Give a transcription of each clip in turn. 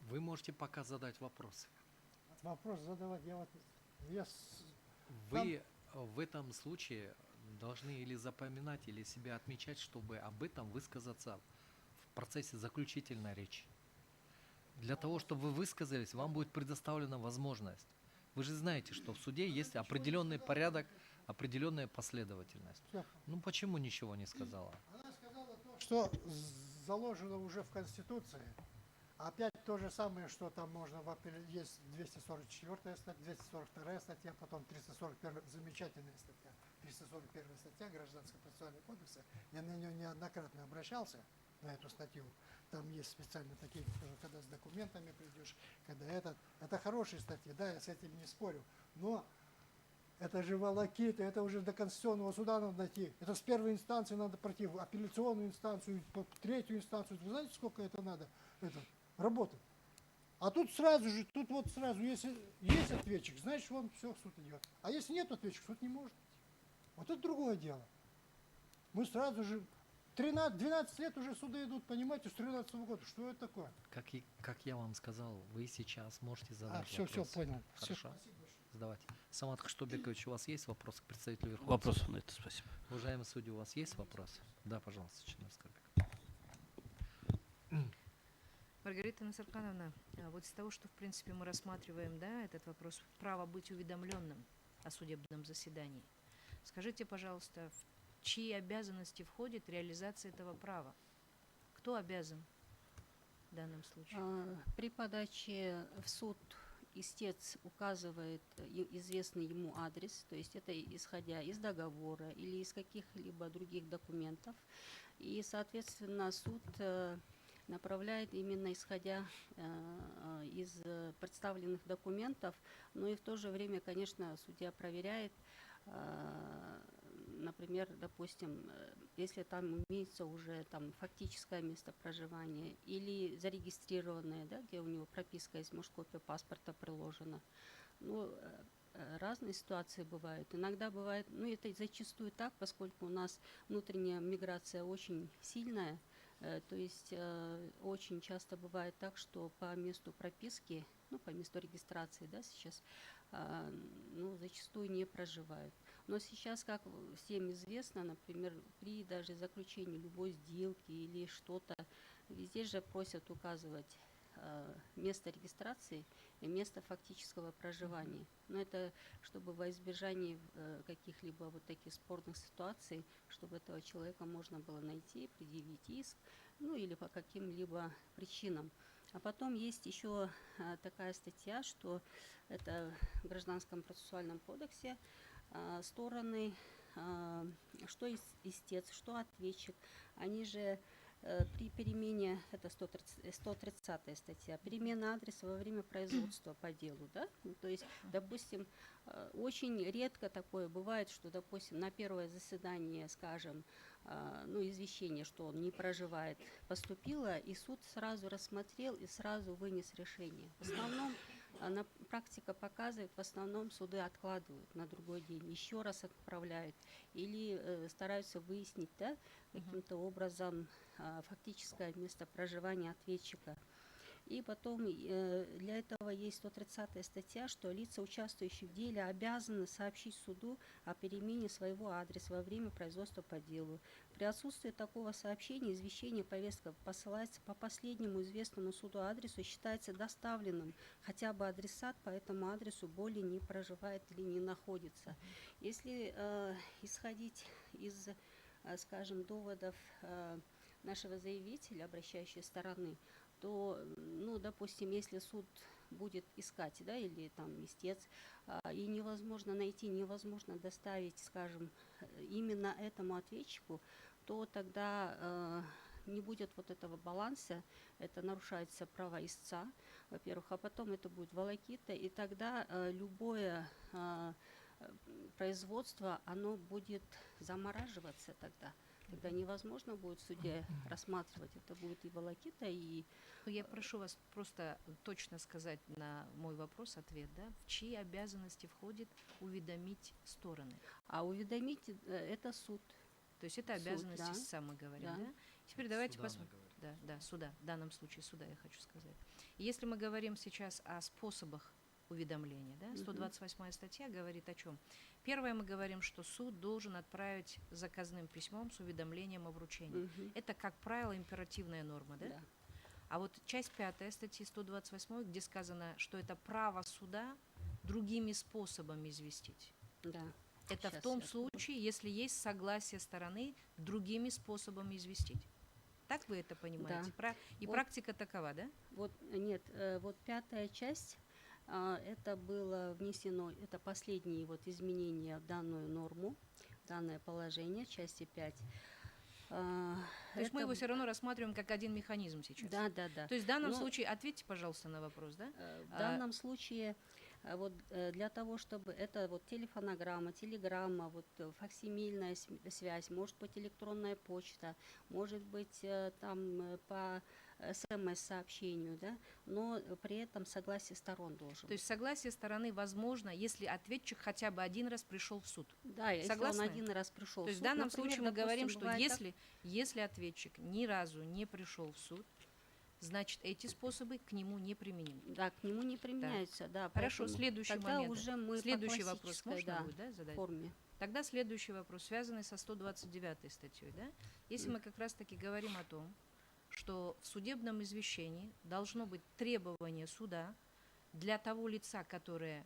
Вы можете пока задать вопросы. Вопрос задавать, Вы в этом случае должны или запоминать, или себя отмечать, чтобы об этом высказаться в процессе заключительной речи. Для того, чтобы вы высказались, вам будет предоставлена возможность. Вы же знаете, что в суде есть определенный порядок, определенная последовательность. Ну почему ничего не сказала? Она сказала то, что заложено уже в Конституции. Опять то же самое, что там можно, есть 244 статья, 242 статья, потом 341, замечательная статья, 341 статья Гражданского процессуального кодекса. Я на нее неоднократно обращался, на эту статью. Там есть специально такие, когда с документами придешь, когда это хорошие статьи, да, я с этим не спорю. Но это же волокиты, это уже до Конституционного суда надо найти. Это с первой инстанции надо пройти в апелляционную инстанцию, в третью инстанцию. Вы знаете, сколько это надо? Работать. А тут сразу же, если есть ответчик, значит, вон все, в суд идет. А если нет ответчика, суд не может идти. Вот это другое дело. Мы сразу же, 12 лет уже суды идут, понимаете, с 13 года. Что это такое? Как я вам сказал, вы сейчас можете задать все, вопрос. все, понял. Хорошо? Задавайте. Самат Хштубекович, у вас есть вопрос к представителю Верховного Вопросов на это, спасибо. Уважаемый судья, у вас есть вопрос? Да, пожалуйста, Чиновскорбек. Маргарита Насыркановна, вот из того, что, в принципе, мы рассматриваем, да, этот вопрос права быть уведомленным о судебном заседании, скажите, пожалуйста, в чьи обязанности входит реализация этого права? Кто обязан в данном случае? При подаче в суд истец указывает известный ему адрес, то есть это исходя из договора или из каких-либо других документов, и, соответственно, суд направляет именно исходя из представленных документов, но и в то же время, конечно, судья проверяет, например, допустим, если там имеется уже там фактическое место проживания или зарегистрированное, да, где у него прописка есть, может, копия паспорта приложена. Ну, разные ситуации бывают. Иногда бывает, ну, это зачастую так, поскольку у нас внутренняя миграция очень сильная, то есть очень часто бывает так, что по месту прописки, ну, по месту регистрации, да, сейчас, ну, зачастую не проживают. Но сейчас, как всем известно, например, при даже заключении любой сделки или что-то, везде же просят указывать место регистрации и место фактического проживания. Но это чтобы во избежании каких-либо вот таких спорных ситуаций, чтобы этого человека можно было найти, предъявить иск, ну или по каким-либо причинам. А потом есть еще такая статья, что это в Гражданском процессуальном кодексе стороны, что истец, что ответчик, они же при перемене, это 130 статья, перемена адреса во время производства по делу, да, ну, то есть, допустим, очень редко такое бывает, что, допустим, на первое заседание, скажем, ну, извещение, что он не проживает, поступило, и суд сразу рассмотрел и сразу вынес решение. В основном практика показывает, в основном суды откладывают на другой день, еще раз отправляют или стараются выяснить, да, каким-то образом фактическое место проживания ответчика. И потом для этого есть 130 статья, что лица, участвующие в деле, обязаны сообщить суду о перемене своего адреса во время производства по делу. При отсутствии такого сообщения извещение повестка посылается по последнему известному суду адресу и считается доставленным, хотя бы адресат по этому адресу более не проживает или не находится. Если исходить из, скажем, доводов нашего заявителя, обращающей стороны, то, ну, допустим, если суд будет искать, да, или там истец, и невозможно найти, невозможно доставить, скажем, именно этому ответчику, то тогда не будет вот этого баланса, это нарушается право истца, во-первых, а потом это будет волокита, и тогда любое производство, оно будет замораживаться тогда. Тогда невозможно будет в суде рассматривать, это будет и волокита, и... Я прошу вас просто точно сказать на мой вопрос ответ, да, в чьи обязанности входит уведомить стороны? А уведомить это суд. То есть это Суд, обязанность да. истца, мы говорим, Да. да? Теперь давайте Суда мы посмотрим. говорим. да, суда, в данном случае суда, я хочу сказать. И если мы говорим сейчас о способах уведомления, да, 128 статья говорит о чем? Первое, мы говорим, что суд должен отправить заказным письмом с уведомлением о вручении. Мгм. Это, как правило, императивная норма, да? Да. А вот часть 5 статьи 128, где сказано, что это право суда другими способами известить. Да. Это в Щас том я- случае, если есть согласие стороны другими способами известить. Так вы это понимаете? И Вот. практика такова, да? Вот нет, вот пятая часть, это было внесено, это последние вот изменения в данную норму, в данное положение, части 5. То есть мы его все равно рассматриваем как один механизм сейчас. Да, да, да. То есть в данном Но, случае, ответьте, пожалуйста, на вопрос, да? В данном случае вот для того, чтобы это вот телефонограмма, телеграмма, вот факсимильная связь, может быть электронная почта, может быть там по СМС-сообщению, да, но при этом согласие сторон должен То есть согласие стороны возможно, если ответчик хотя бы один раз пришел в суд. Да, если Согласны? он один раз пришел То есть в в суд, данном например, случае мы говорим, допустим, что бывает так, если ответчик ни разу не пришел в суд, значит, эти способы к нему не применимы. да, к нему не применяются, да. Хорошо, поэтому следующий тогда момент. уже мы Следующий по вопрос классической, можно да, будет, да, задать? форме. Тогда следующий вопрос, связанный со 129 статьей. Да? Если мы как раз-таки говорим о том, что в судебном извещении должно быть требование суда для того лица, которое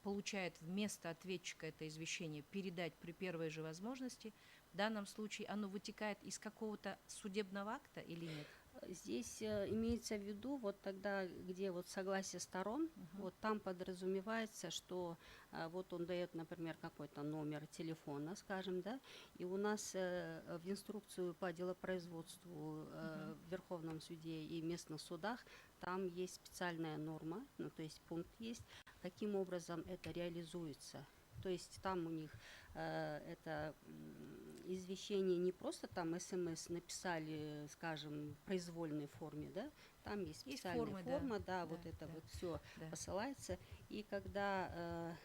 получает вместо ответчика это извещение, передать при первой же возможности, в данном случае оно вытекает из какого-то судебного акта или нет? Здесь имеется в виду вот тогда, где вот согласие сторон, вот там подразумевается, что вот он дает, например, какой-то номер телефона, скажем, да, и у нас в инструкцию по делопроизводству в Верховном суде и местных судах там есть специальная норма, ну то есть пункт есть, каким образом это реализуется. То есть там у них это извещение не просто там СМС написали, скажем, в произвольной форме, да, там есть Есть специальная формы, да, форма, да, да, вот это да, вот все да. посылается, и когда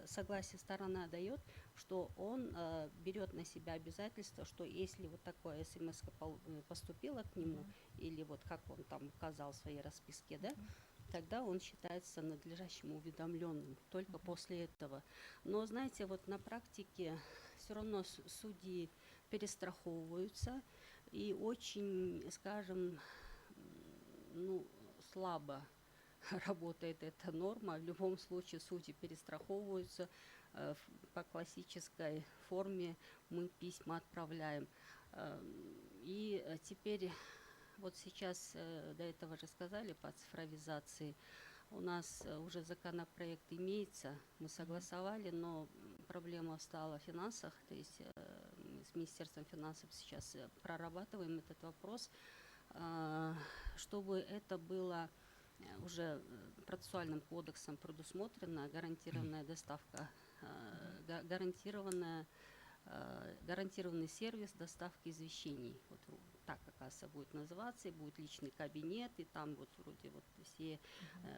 согласие сторона дает, что он берет на себя обязательство, что если вот такое СМС поступило к нему, или вот как он там указал в своей расписке, да, тогда он считается надлежащим уведомленным только после этого. Но, знаете, вот на практике все равно судьи перестраховываются и очень, скажем, ну, слабо работает эта норма. В любом случае судьи перестраховываются. По классической форме мы письма отправляем. И теперь вот сейчас, до этого же сказали, по цифровизации, у нас уже законопроект имеется, мы согласовали, но проблема стала в финансах, то есть мы с Министерством финансов сейчас прорабатываем этот вопрос, чтобы это было уже процессуальным кодексом предусмотрена гарантированная доставка, гарантированный сервис доставки извещений. Вот так, оказывается, будет называться, и будет личный кабинет, и там вот вроде вот все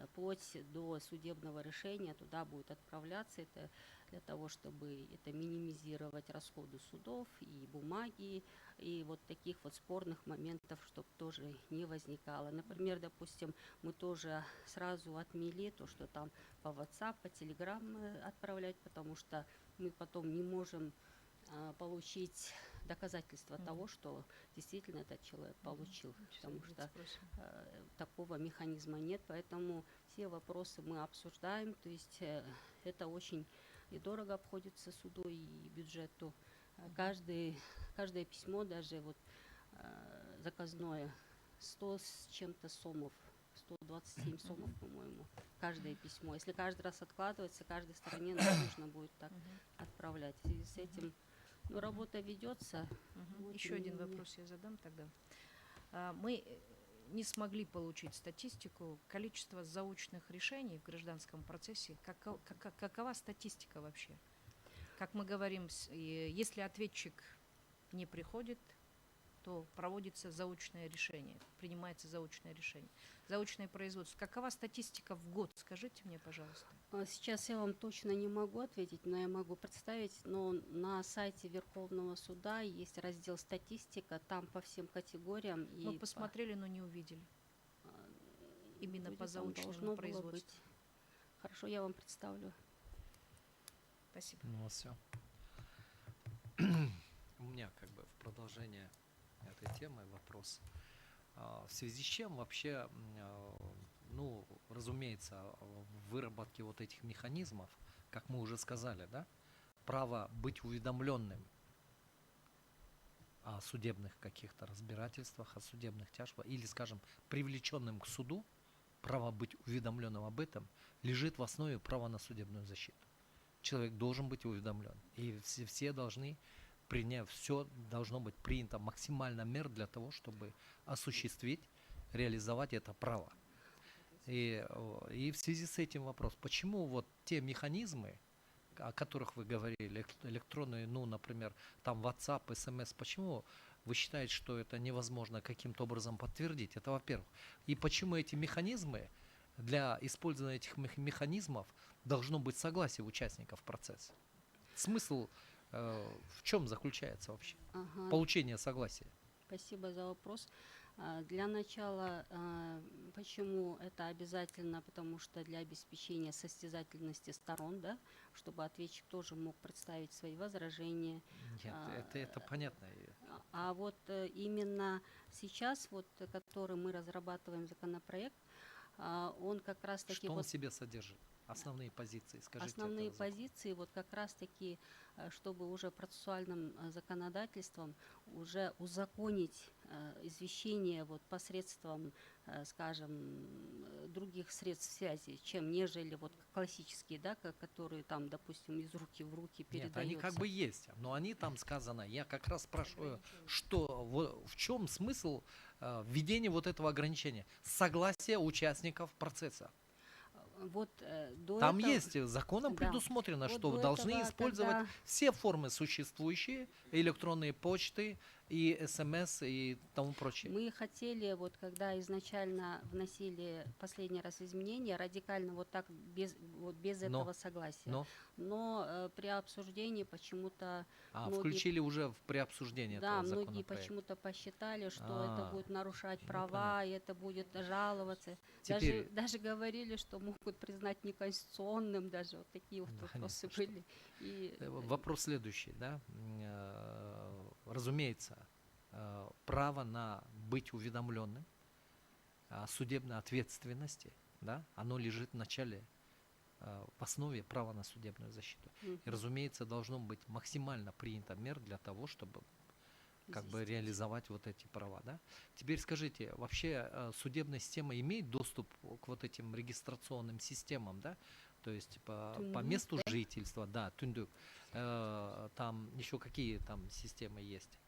вплоть до судебного решения туда будет отправляться. Это для того, чтобы это минимизировать расходы судов и бумаги, и вот таких вот спорных моментов, чтобы тоже не возникало. Например, допустим, мы тоже сразу отмели то, что там по WhatsApp, по Telegram отправлять, потому что мы потом не можем получить доказательства того, что действительно этот человек получил, потому что такого механизма нет, поэтому все вопросы мы обсуждаем, то есть это очень и дорого обходится суду и бюджету. Каждое письмо, даже вот заказное, 100 с чем-то сомов, 127 сомов, по-моему, каждое письмо. Если каждый раз откладывается, каждой стороне нужно будет так отправлять. В связи с этим работа ведется. Вот, Еще один вопрос я задам тогда. Мы не смогли получить статистику количества заочных решений в гражданском процессе. Какова статистика вообще? Как мы говорим, если ответчик не приходит, что проводится заочное решение, принимается заочное решение, заочное производство. Какова статистика в год? Скажите мне, пожалуйста. Сейчас я вам точно не могу ответить, но я могу представить, но на сайте Верховного суда есть раздел «Статистика», там по всем категориям. Мы и посмотрели, но не увидели. Именно вроде по там заочному должно было производству. быть. Хорошо, я вам представлю. Спасибо. Ну, все. У меня как бы в продолжение этой темы вопрос. В связи с чем вообще, ну, разумеется, в выработке вот этих механизмов, как мы уже сказали, да, право быть уведомленным о судебных каких-то разбирательствах, о судебных тяжбах, или, скажем, привлеченным к суду, право быть уведомленным об этом лежит в основе права на судебную защиту. Человек должен быть уведомлен. И все должны принять, все должно быть принято максимально мер для того, чтобы осуществить, реализовать это право. И в связи с этим вопрос, почему вот те механизмы, о которых вы говорили, электронные, ну, например, там WhatsApp, SMS, почему вы считаете, что это невозможно каким-то образом подтвердить? Это во-первых. И почему эти механизмы, для использования этих механизмов должно быть согласие участников процесса? Смысл в чем заключается вообще? Ага, Получение согласия. спасибо за вопрос. Для начала, почему это обязательно? Потому что для обеспечения состязательности сторон, да, чтобы ответчик тоже мог представить свои возражения. Нет, это понятно. А вот именно сейчас, вот, который мы разрабатываем законопроект, он как раз-таки Что он вот в себе содержит? Основные позиции, скажите. основные этого закона. позиции, вот как раз-таки, чтобы уже процессуальным законодательством уже узаконить извещение вот посредством, скажем, других средств связи, чем нежели вот классические, да, которые там, допустим, из руки в руки Нет, передаются. они как бы есть, но они там сказано. Я как раз спрашиваю, что в чем смысл введения вот этого ограничения? Согласие участников процесса. Вот до Там этого, есть законом да, предусмотрено, вот что до должны этого, использовать когда все формы существующие, электронные почты и СМС и тому прочее. мы хотели, вот когда изначально вносили последний раз изменения, радикально вот так без Но, этого согласия. но Но при обсуждении почему-то многие, включили уже при обсуждении да, этого многие законопроекта. почему-то посчитали, что это будет нарушать ну, права, и это будет жаловаться. Теперь, Даже говорили, что могут признать неконституционным, даже вот такие вот Да, вопросы конечно, что- были. И, вопрос следующий, да? Разумеется, право на быть уведомленным о судебной ответственности, да, оно лежит в начале, в основе права на судебную защиту. И, разумеется, должно быть максимально принято мер для того, чтобы как бы Здесь- реализовать вот эти права, да? Теперь скажите, вообще судебная система имеет доступ к вот этим регистрационным системам, да? То есть по Тундук, месту да? жительства, да, Тундук. Там еще какие там системы есть?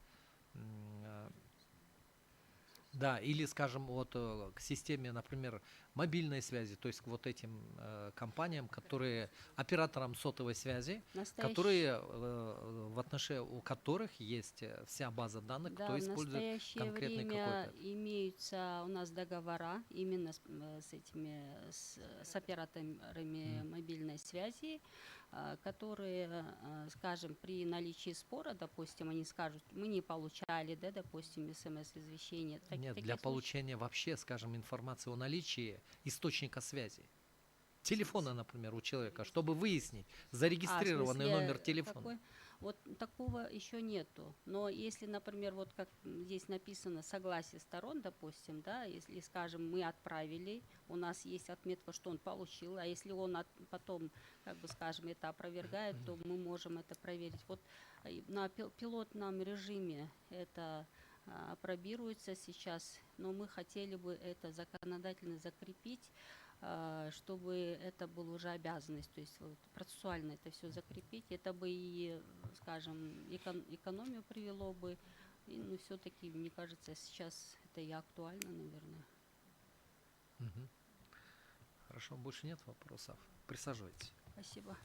Да, или, скажем, вот к системе, например, мобильной связи, то есть к вот этим компаниям, которые, операторам сотовой связи, которые, в отношении у которых есть вся база данных, Да, кто в использует настоящее конкретный время какой-то. имеются у нас договора именно с этими, с операторами мобильной связи, которые, скажем, при наличии спора, допустим, они скажут, мы не получали, да, допустим, смс-извещение. Нет, для получения вообще, скажем, информации о наличии источника связи. Телефона, например, у человека, чтобы выяснить зарегистрированный номер телефона. Вот такого еще нету. Но если, например, вот как здесь написано, согласие сторон, допустим, да, если, скажем, мы отправили, у нас есть отметка, что он получил, а если он потом, как бы, скажем, это опровергает, то мы можем это проверить. Вот на пилотном режиме это апробируется сейчас, но мы хотели бы это законодательно закрепить, чтобы это была уже обязанность, то есть вот, процессуально это все закрепить, это бы и, скажем, экономию привело бы, и, ну, все-таки, мне кажется, сейчас это и актуально, наверное. Хорошо, больше нет вопросов. Присаживайтесь. Спасибо.